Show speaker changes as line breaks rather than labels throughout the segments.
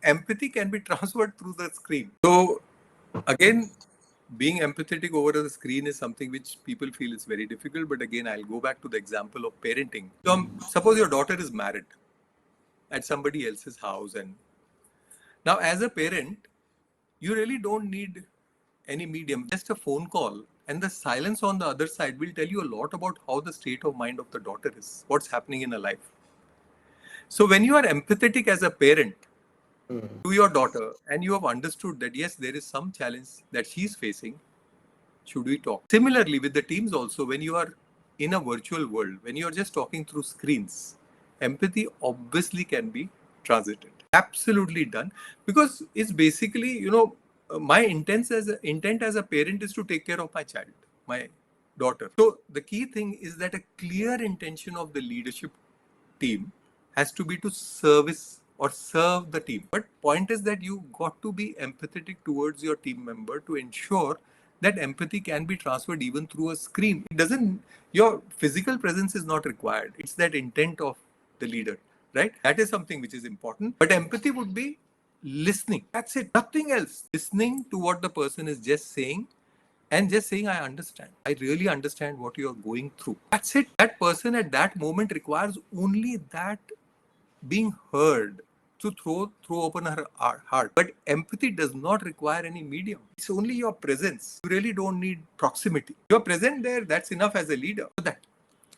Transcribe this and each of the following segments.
Empathy can be transferred through the screen. So again, being empathetic over the screen is something which people feel is very difficult. But again, I'll go back to the example of parenting. So, suppose your daughter is married at somebody else's house, and now as a parent, you really don't need any medium, just a phone call. And the silence on the other side will tell you a lot about how the state of mind of the daughter is, what's happening in her life. So when you are empathetic as a parent to your daughter and you have understood that yes, there is some challenge that she's facing, should we talk? Similarly, with the teams also, when you are in a virtual world, when you are just talking through screens, empathy obviously can be transited. Absolutely done. Because it's basically, my intent as a parent is to take care of my child, my daughter. So the key thing is that a clear intention of the leadership team has to be to service or serve the team. But point is that you got to be empathetic towards your team member to ensure that empathy can be transferred even through a screen. It doesn't, your physical presence is not required. It's that intent of the leader, right? That is something which is important. But empathy would be listening. That's it. Nothing else. Listening to what the person is just saying and just saying, I understand. I really understand what you are going through. That's it. That person at that moment requires only that being heard to throw open her heart. But empathy does not require any medium. It's only your presence. You really don't need proximity. You're present there, that's enough as a leader. So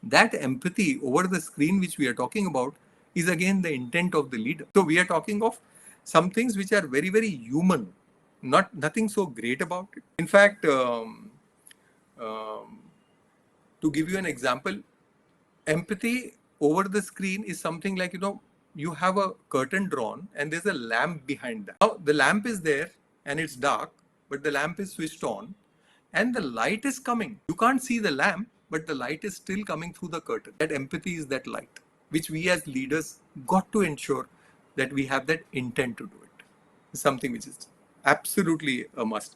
that empathy over the screen which we are talking about is again the intent of the leader. So we are talking of some things which are very, very human, nothing so great about it. In fact, to give you an example, empathy over the screen is something like, you have a curtain drawn and there's a lamp behind that. Now, the lamp is there and it's dark, but the lamp is switched on and the light is coming. You can't see the lamp, but the light is still coming through the curtain. That empathy is that light, which we as leaders got to ensure that we have that intent to do it. It's something which is absolutely a must.